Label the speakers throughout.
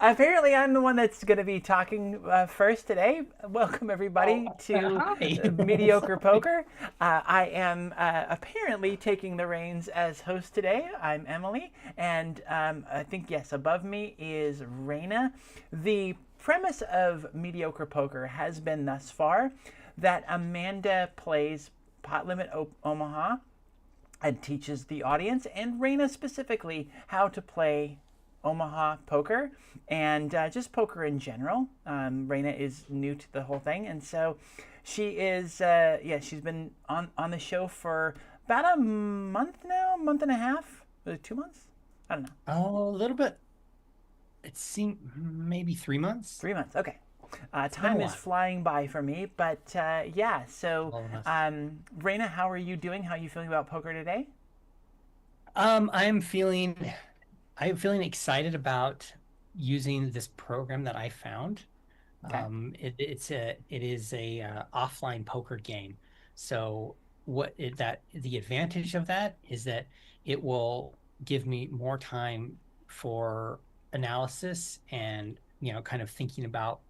Speaker 1: Apparently, I'm the one that's going to be talking first today. Welcome, everybody,
Speaker 2: Oh,
Speaker 1: to
Speaker 2: hi.
Speaker 1: Mediocre
Speaker 2: Sorry.
Speaker 1: Poker. I am apparently taking the reins as host today. I'm Emily, and I think, yes, above me is Rayna. The premise of Mediocre Poker has been thus far that Amanda plays Pot Limit Omaha and teaches the audience and Rayna specifically how to play Omaha poker and just poker in general. Rayna is new to the whole thing, and so she is. Yeah, she's been on the show for about a month now, month and a half, 2 months. I don't know,
Speaker 2: Oh, a little bit. It seemed maybe 3 months.
Speaker 1: 3 months. Okay.
Speaker 2: It's been a
Speaker 1: Time is
Speaker 2: while.
Speaker 1: flying by for me, but yeah. So,
Speaker 2: All of us.
Speaker 1: Rayna, how are you doing? How are you feeling about poker today?
Speaker 2: Um, I'm feeling I'm feeling excited about using this program that I found.
Speaker 1: Okay.
Speaker 2: It is a offline poker game. So the advantage of that is that it will give me more time for analysis and kind of thinking about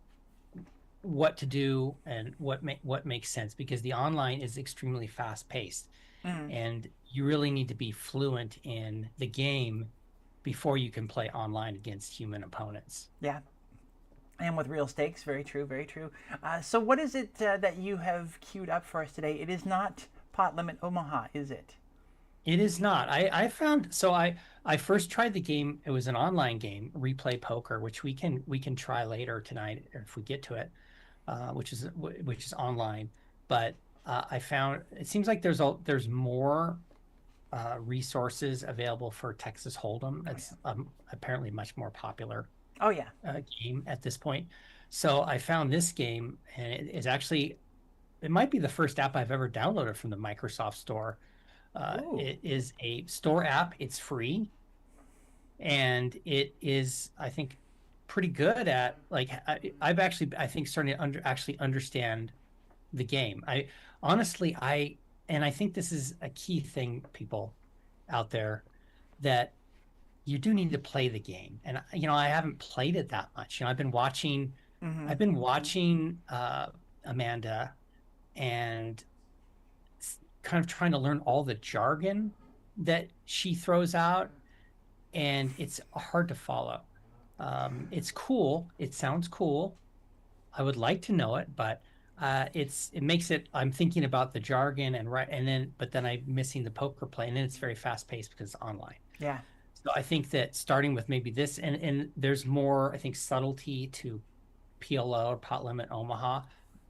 Speaker 2: what to do and what makes sense because the online is extremely fast paced
Speaker 1: Mm,
Speaker 2: and you really need to be fluent in the game before you can play online against human opponents.
Speaker 1: yeah. And with real stakes, very true, very true. So, what is it that you have queued up for us today? It is not Pot Limit Omaha, is it?
Speaker 2: It is not. I found so I first tried the game. It was an online game, Replay Poker, which we can try later tonight if we get to it, which is online. But I found it seems like there's more resources available for Texas Hold'em.
Speaker 1: Oh, yeah.
Speaker 2: It's apparently much more popular
Speaker 1: Oh, yeah.
Speaker 2: game at this point. So I found this game, and it is actually it might be the first app I've ever downloaded from the Microsoft Store.
Speaker 1: Ooh.
Speaker 2: It is a store app. It's free, and it is, I think, pretty good at like I've actually I think starting to actually understand the game. I honestly I think this is a key thing, people out there, that you do need to play the game. And I haven't played it that much.
Speaker 1: Mm-hmm.
Speaker 2: I've been watching Amanda and kind of trying to learn all the jargon that she throws out, and it's hard to follow. It's cool. It sounds cool. I would like to know it, but it makes it. I'm thinking about the jargon but then I'm missing the poker play, and then it's very fast paced because it's online.
Speaker 1: Yeah.
Speaker 2: So I think that starting with maybe this, and there's more, I think, subtlety to PLO or Pot Limit Omaha.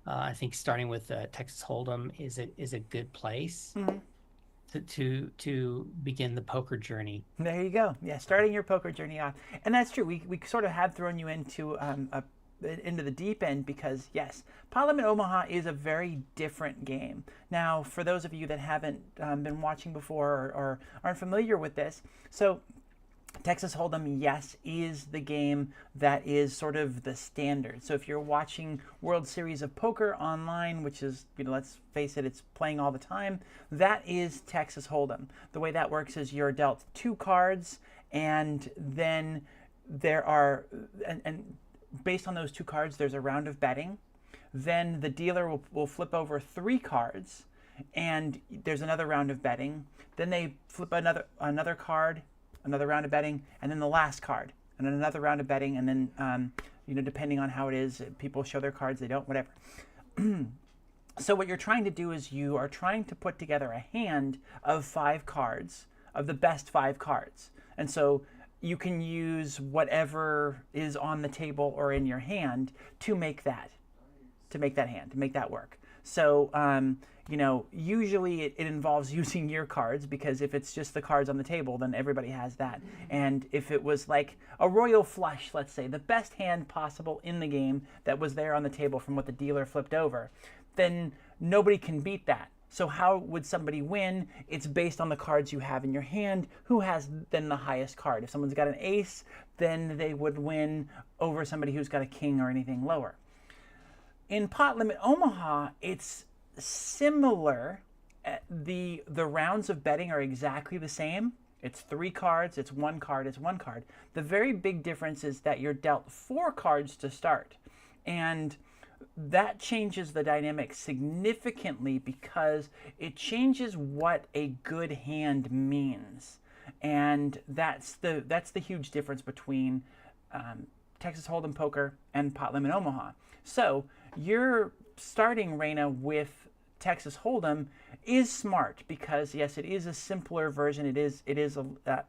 Speaker 2: I think starting with Texas Hold'em is a good place
Speaker 1: Mm-hmm.
Speaker 2: to begin the poker journey.
Speaker 1: There you go. Yeah, starting your poker journey off, and that's true. We sort of have thrown you into the deep end because yes, Parliament Omaha is a very different game. Now, for those of you that haven't been watching before or aren't familiar with this, so Texas Hold'em, yes, is the game that is sort of the standard. So if you're watching World Series of Poker online, which is, let's face it, it's playing all the time, that is Texas Hold'em. The way that works is you're dealt two cards, and then there are, and based on those two cards, there's a round of betting. Then the dealer will flip over three cards, and there's another round of betting. Then they flip another card, another round of betting, and then the last card, and then another round of betting, and then depending on how it is, people show their cards, they don't, whatever. So what you're trying to do is you are trying to put together a hand of five cards, of the best five cards, and so you can use whatever is on the table or in your hand to make that hand, to make that work. So, usually it involves using your cards because if it's just the cards on the table, then everybody has that. And if it was like a royal flush, let's say, the best hand possible in the game that was there on the table from what the dealer flipped over, then nobody can beat that. So how would somebody win? It's based on the cards you have in your hand. Who has then the highest card? If someone's got an ace, then they would win over somebody who's got a king or anything lower. In Pot Limit Omaha, it's similar. The rounds of betting are exactly the same. It's 3 cards, it's 1 card, it's 1 card. The very big difference is that you're dealt 4 cards to start. And that changes the dynamic significantly because it changes what a good hand means. And that's the huge difference between Texas Hold'em poker and Pot Limit Omaha. So you're starting, Rayna, with Texas Hold'em is smart because yes, it is a simpler version. It is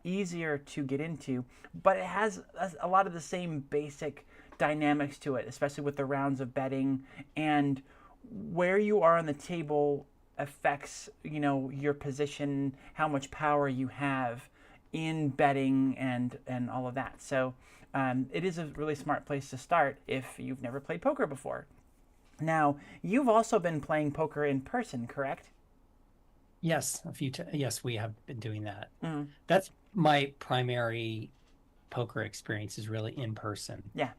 Speaker 1: easier to get into, but it has a lot of the same basic dynamics to it, especially with the rounds of betting, and where you are on the table affects, you know, your position, how much power you have in betting and all of that. So it is a really smart place to start if you've never played poker before. Now, you've also been playing poker in person, correct?
Speaker 2: Yes, yes, we have been doing that. That's my primary poker experience, is really in person.
Speaker 1: Yeah.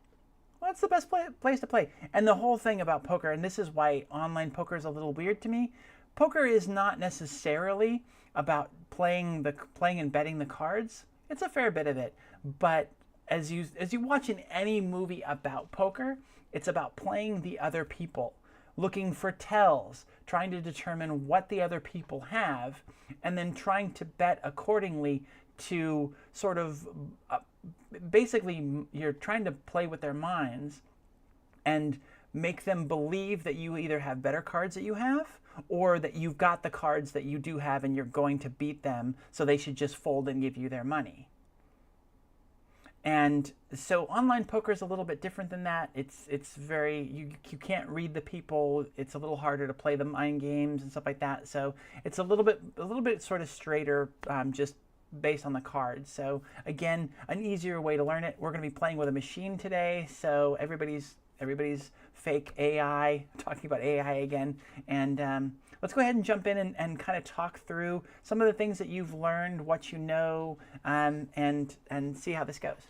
Speaker 1: Well, that's the best place to play. And the whole thing about poker, and this is why online poker is a little weird to me, poker is not necessarily about playing and betting the cards. It's a fair bit of it, but as you watch in any movie about poker, it's about playing the other people, looking for tells, trying to determine what the other people have, and then trying to bet accordingly to sort of basically you're trying to play with their minds and make them believe that you either have better cards that you have or that you've got the cards that you do have and you're going to beat them, so they should just fold and give you their money. And so online poker is a little bit different than that. It's very, you can't read the people. It's a little harder to play the mind games and stuff like that. So it's a little bit sort of straighter, just based on the cards. So again, an easier way to learn it. We're going to be playing with a machine today. So everybody's fake AI, talking about AI again. And let's go ahead and jump in and kind of talk through some of the things that you've learned, what you know, and see how this goes.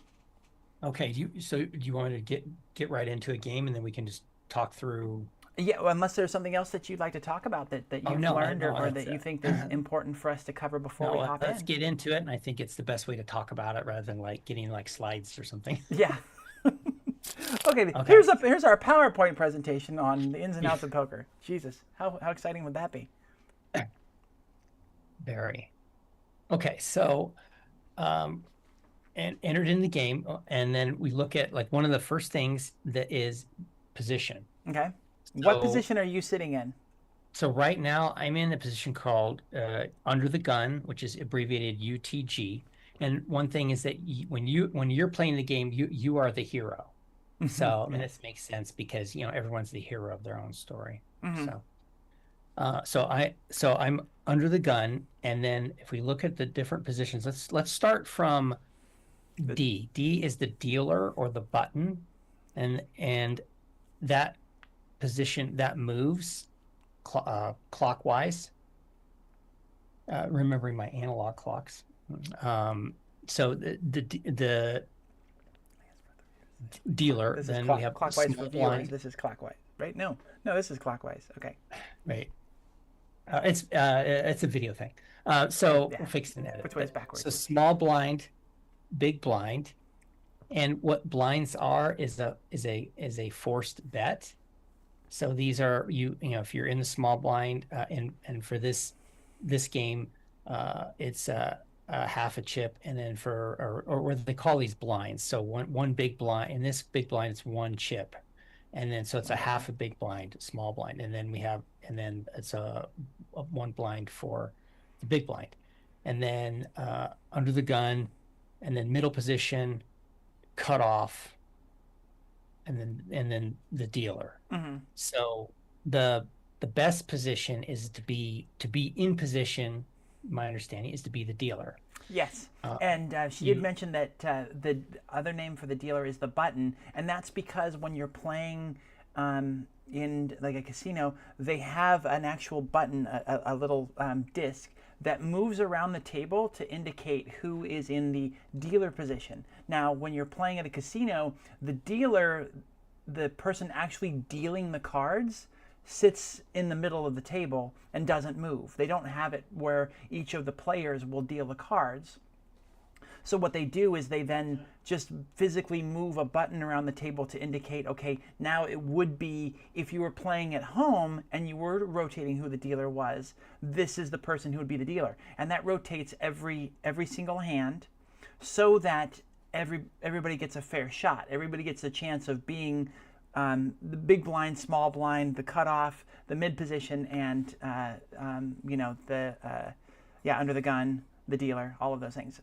Speaker 2: Okay. Do you want to get right into a game, and then we can just talk through?
Speaker 1: Yeah, well, unless there's something else that you'd like to talk about that you've learned or that you think is important for us to cover before we hop in.
Speaker 2: Let's get into it, and I think it's the best way to talk about it rather than like getting like slides or something.
Speaker 1: Yeah. Okay. Here's our PowerPoint presentation on the ins and outs of poker. Jesus, how exciting would that be?
Speaker 2: Very. Okay, so and entered in the game, and then we look at like one of the first things that is position.
Speaker 1: Okay. What position are you sitting in?
Speaker 2: So right now I'm in the position called under the gun, which is abbreviated UTG. And one thing is that when you're playing the game, you are the hero. So I mean, this makes sense because, you know, everyone's the hero of their own story. So I'm under the gun, and then if we look at the different positions, let's start from D. D is the dealer or the button, and that position that moves clockwise. Remembering my analog clocks. So the dealer.
Speaker 1: This
Speaker 2: then
Speaker 1: is
Speaker 2: we have
Speaker 1: clockwise for viewers. This is clockwise, right? No, this is clockwise. Okay.
Speaker 2: Right. It's a video thing. So we'll fix the edit.
Speaker 1: Which way is backwards?
Speaker 2: So small blind, big blind, and what blinds are is a forced bet. So these are you know if you're in the small blind and for this game it's a half a chip, and then for or what they call these blinds. So one big blind, in this big blind it's one chip, and then so it's a half a big blind, small blind, and then it's a one blind for the big blind, and then under the gun, and then middle position, cut off, and then the dealer. So the best position is to be in position. My understanding is to be the dealer.
Speaker 1: Yes, and she did mention that the other name for the dealer is the button, and that's because when you're playing in like a casino, they have an actual button, a little disc that moves around the table to indicate who is in the dealer position. Now, when you're playing at a casino, the dealer, the person actually dealing the cards, sits in the middle of the table and doesn't move. They don't have it where each of the players will deal the cards. So what they do is they then just physically move a button around the table to indicate, okay, now it would be, if you were playing at home and you were rotating who the dealer was, this is the person who would be the dealer. And that rotates every single hand so that everybody gets a fair shot. Everybody gets a chance of being the big blind, small blind, the cutoff, the mid position, and under the gun, the dealer, all of those things.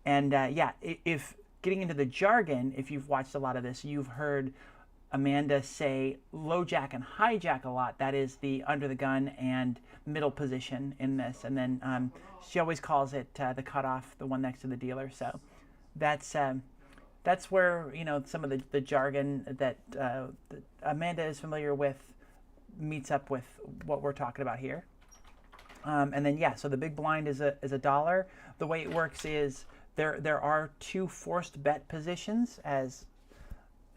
Speaker 1: If getting into the jargon, if you've watched a lot of this, you've heard Amanda say low jack and high jack a lot. That is the under the gun and middle position in this. And then she always calls it the cutoff, the one next to the dealer. So that's where, some of the jargon that Amanda is familiar with meets up with what we're talking about here. And then, so the big blind is a dollar. The way it works is there are two forced bet positions, as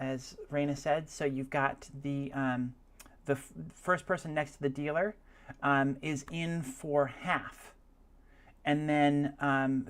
Speaker 1: Rayna said. So you've got the first person next to the dealer is in for half. And then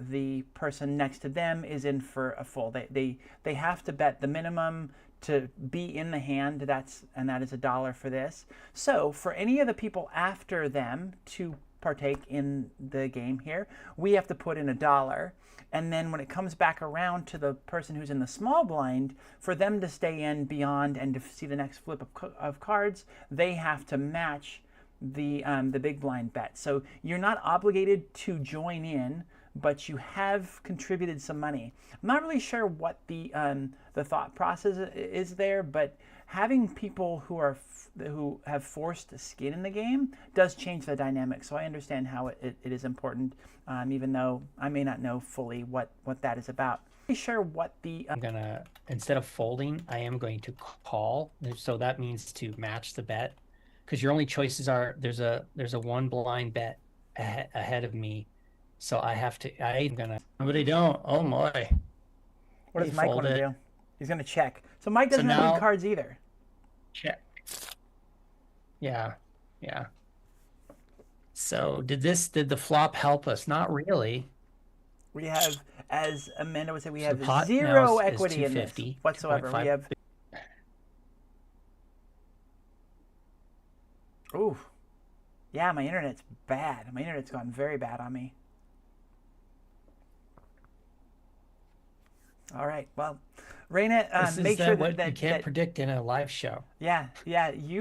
Speaker 1: the person next to them is in for a full. They have to bet the minimum to be in the hand. That is $1 for this. So for any of the people after them to partake in the game here, we have to put in $1. And then when it comes back around to the person who's in the small blind, for them to stay in beyond and to see the next flip of cards, they have to match the big blind bet. So you're not obligated to join in, but you have contributed some money. I'm not really sure what the thought process is there, but having people who have forced skin in the game does change the dynamic. So I understand how it is important, even though I may not know fully what that is about. I'm not sure what the
Speaker 2: I'm gonna, instead of folding, I am going to call. So that means to match the bet, because your only choices are there's a one blind bet ahead of me, so I'm gonna. But they don't. Oh my!
Speaker 1: What does Mike want to do? He's gonna check. So Mike doesn't have good cards either.
Speaker 2: Check. Yeah. So did the flop help us? Not really.
Speaker 1: We have, as Amanda would say, we have zero equity in this whatsoever. We have. Ooh. Yeah, my internet's bad. My internet's gone very bad on me. All right. Well, Rayna, make sure
Speaker 2: that you can't predict in a live show.
Speaker 1: Yeah. You